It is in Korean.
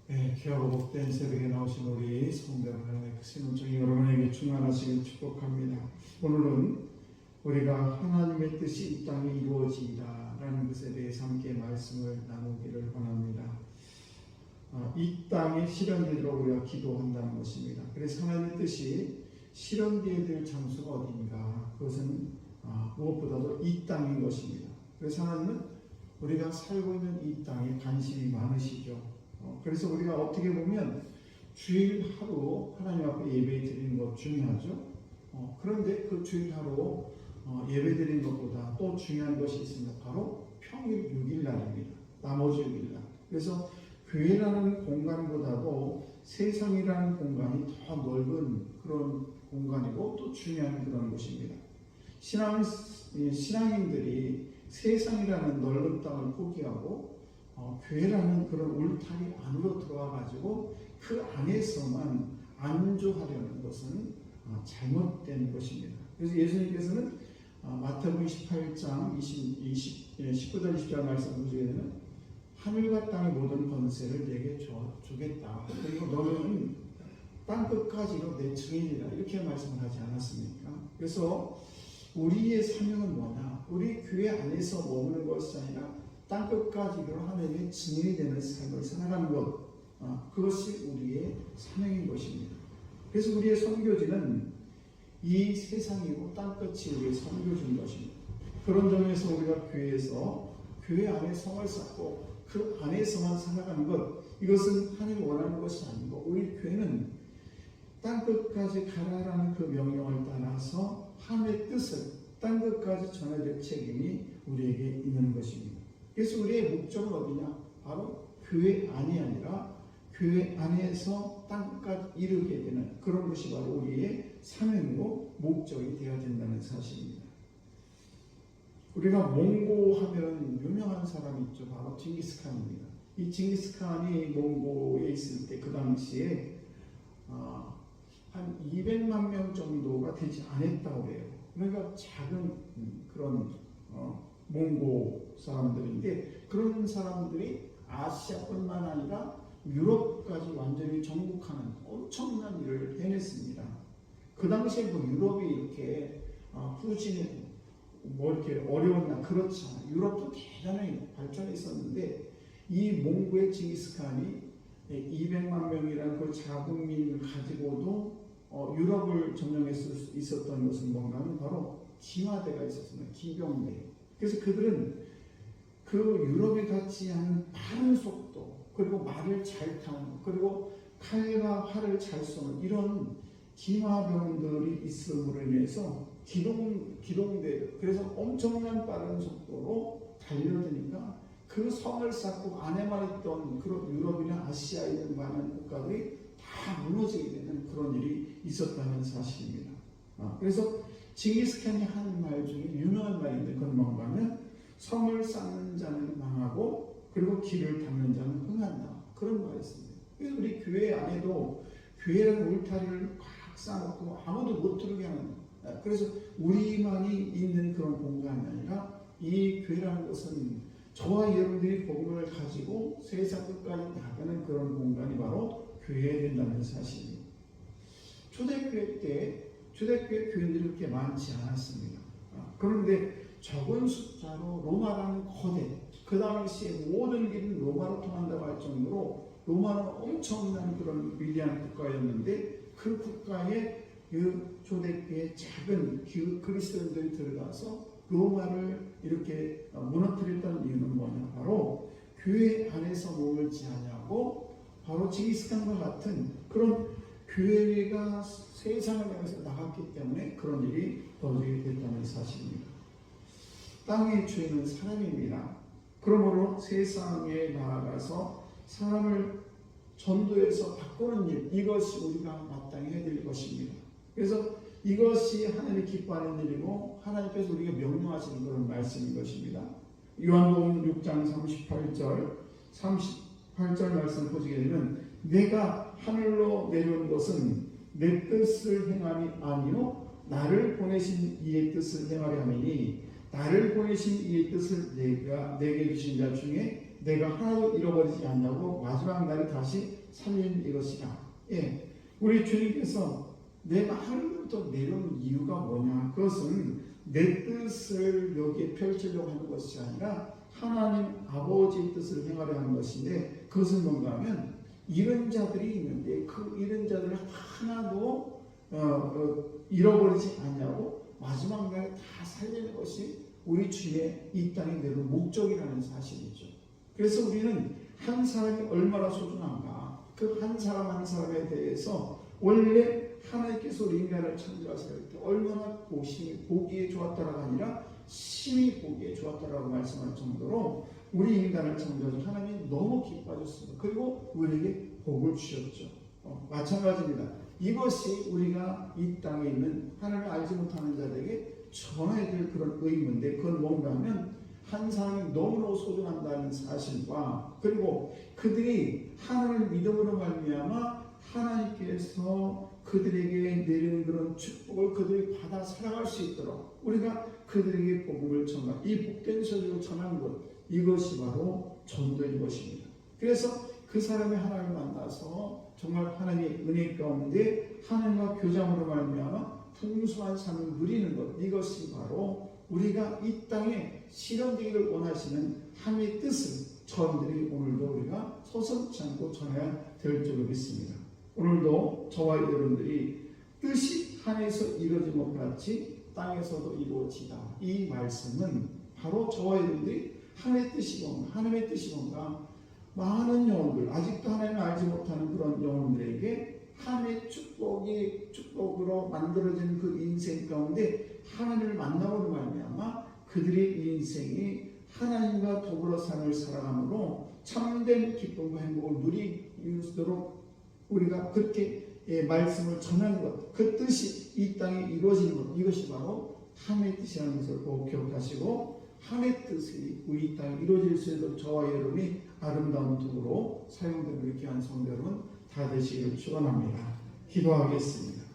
네, 귀하고 복된 새벽에 나오신 우리 성도 여러분의 크신 은총이 여러분에게 충만하시길 축복합니다. 오늘은 우리가 하나님의 뜻이 이 땅에 이루어지리라 라는 것에 대해서 함께 말씀을 나누기를 원합니다. 이 땅에 실현되도록 우리가 기도한다는 것입니다. 그래서 하나님의 뜻이 실현되어야 될 장소가 어디인가? 그것은 무엇보다도 이 땅인 것입니다. 그래서 하나님은 우리가 살고 있는 이 땅에 관심이 많으시죠. 그래서 우리가 어떻게 보면 주일 하루 하나님 앞에 예배 드리는 것 중요하죠. 그런데 그 주일 하루 예배 드리는 것보다 또 중요한 것이 있습니다. 바로 평일 6일날입니다. 나머지 6일날. 그래서 교회라는 공간보다도 세상이라는 공간이 더 넓은 그런 공간이고 또 중요한 그런 곳입니다. 신앙인들이 세상이라는 넓은 땅을 포기하고 교회라는 그런 울타리 안으로 들어와가지고 그 안에서만 안주하려는 것은 잘못된 것입니다. 그래서 예수님께서는 마태복음 28장 19절 20절 말씀 보시게 되면 하늘과 땅의 모든 권세를 내게 주겠다. 그리고 너는 땅끝까지로 내 증인이라 이렇게 말씀을 하지 않았습니까? 그래서 우리의 사명은 뭐냐? 우리 교회 안에서 머무는 것이 아니라 땅끝까지로 하나님의 증인이 되는 삶을 살아가는 것, 그것이 우리의 사명인 것입니다. 그래서 우리의 선교지는 이 세상이고 땅끝이 우리의 선교지인 것입니다. 그런 점에서 우리가 교회 안에 성을 쌓고 그 안에서만 살아가는 것, 이것은 하나님이 원하는 것이 아니고 우리 교회는 땅끝까지 가라라는 그 명령을 따라서 하나님의 뜻을 땅끝까지 전해야 될 책임이 우리에게 있는 것입니다. 그래서 우리의 목적은 어디냐? 바로 교회 안이 아니라 교회 안에서 땅끝까지 이르게 되는 그런 것이 바로 우리의 사명이고 목적이 되어야 된다는 사실입니다. 우리가 몽고하면 유명한 사람이 있죠. 바로 징기스칸입니다. 이 징기스칸이 몽고에 있을 때 그 당시에 한 200만 명 정도가 되지 않았다고 해요. 그러니까 작은 그런 몽고 사람들인데 그런 사람들이 아시아뿐만 아니라 유럽까지 완전히 정복하는 엄청난 일을 해냈습니다. 그 당시에 유럽이 이렇게 후진이 이렇게 어려웠나? 그렇지 않아요. 유럽도 대단히 발전했었는데 이 몽고의 징기스칸이 200만 명이라는 그 자국민을 가지고도 유럽을 점령할 수 있었던 것은 뭔가 하면 바로 기마대가 있었습니다. 기병대. 그래서 그들은 그 유럽이 같이 하는 빠른 속도, 그리고 말을 잘 타는, 그리고 칼과 활을 잘 쏘는 이런 기마병들이 있음으로 인해서 기동대, 그래서 엄청난 빠른 속도로 달려드니까 그 성을 쌓고 안에만 있던 그런 유럽이나 아시아에 있는 많은 국가들이 다 무너지게 되는 그런 일이 있었다는 사실입니다. 그래서 징기스칸이 한 말 중에 유명한 말인데 그건 뭔가 하면 성을 쌓는 자는 망하고 그리고 길을 닦는 자는 흥한다. 그런 말이 있습니다. 그래서 우리 교회 안에도 교회라는 울타리를 꽉 쌓아놓고 아무도 못 들어오게 하는, 그래서 우리만이 있는 그런 공간이 아니라 이 교회라는 것은 저와 여러분들이 복음을 가지고 세상 끝까지 나가는 그런 공간이 바로 교회에 된다는 사실입니다. 초대교회 때 초대교회 교인들이 그렇게 많지 않았습니다. 그런데 적은 숫자로 로마라는 거대, 그 당시에 모든 길은 로마로 통한다고 할 정도로 로마는 엄청난 그런 위대한 국가였는데 그 국가에 그 초대교회 작은 그리스도인들이 들어가서 로마를 이렇게 무너뜨렸던 이유는 뭐냐? 바로 교회 안에서 머물지 않냐고 바로 징기스칸과 같은 그런 교회가 세상을 향해서 나갔기 때문에 그런 일이 벌어지게 됐다는 사실입니다. 땅의 주인은 사람입니다. 그러므로 세상에 나아가서 사람을 전도해서 바꾸는 일, 이것이 우리가 마땅히 해야 될 것입니다. 그래서 이것이 하나님이 기뻐하는 일이고 하나님께서 우리가 명령하시는 그런 말씀인 것입니다. 요한복음 6장 38절 말씀 보시게 되면 내가 하늘로 내려온 것은 내 뜻을 행함이 아니요 나를 보내신 이의 뜻을 행하려 함이니 나를 보내신 이의 뜻을 내게 주신 자 중에 내가 하나도 잃어버리지 않냐고 마지막 날에 다시 살리는 이것이다. 예, 우리 주님께서 내 하늘부터 내려온 이유가 뭐냐? 그것은 내 뜻을 여기에 펼치려고 하는 것이 아니라 하나님 아버지의 뜻을 행하려 하는 것인데, 그것은 뭔가 하면 이런 자들이 있는데 그 이런 자들을 하나도 잃어버리지 않냐고 마지막 날에 다 살리는 것이 우리 주님의 이 땅에 내려온 목적이라는 사실이죠. 그래서 우리는 한 사람이 얼마나 소중한가, 그 한 사람 한 사람에 대해서 원래 하나님께서 우리 인간을 창조하실 때 얼마나 보기에 좋았다라가 아니라 심히 보기에 좋았다라고 말씀할 정도로 우리 인간을 창조하신 하나님이 너무 기뻐하셨습니다. 그리고 우리에게 복을 주셨죠. 마찬가지입니다. 이것이 우리가 이 땅에 있는 하나님을 알지 못하는 자들에게 전해야 될 그런 의무인데, 그건 뭔가 하면 한 사람이 너무너무 소중한다는 사실과, 그리고 그들이 하나님을 믿음으로 말미암아 하나님께서 그들에게 내리는 그런 축복을 그들이 받아 살아갈 수 있도록 우리가 그들에게 복음을 전하, 이 복된 소식을 전하는 것, 이것이 바로 전도인 것입니다. 그래서 그 사람이 하나님을 만나서 정말 하나님의 은혜 가운데 하나님과 교장으로 말미암아 풍성한 삶을 누리는 것, 이것이 바로 우리가 이 땅에 실현되기를 원하시는 하나님의 뜻을 저희들이 오늘도 우리가 서슴지 않고 전해야 될 줄로 믿습니다. 오늘도 저와 여러분들이 뜻이 하늘에서 이루어진 것 같이 땅에서도 이루어지다, 이 말씀은 바로 저와 여러분들이 하나님의 뜻이 뭔가, 하나님의 뜻이 뭔가, 많은 영혼들, 아직도 하나님을 알지 못하는 그런 영혼들에게 하나님의 축복으로 만들어진 그 인생 가운데 하나님을 만남으로 말미암아 그들의 인생이 하나님과 더불어 삶을 살아감으로 참된 기쁨과 행복을 누리도록 우리가 그렇게 말씀을 전하는 것, 그 뜻이 이 땅에 이루어지는 것, 이것이 바로 하나님의 뜻이라는 것을 꼭 기억하시고, 하나님의 뜻이 우리 땅에 이루어질 수 있도록 저와 여러분이 아름다운 도구로 사용되는 귀한 성도 여러분 다 되시기를 축원합니다. 기도하겠습니다.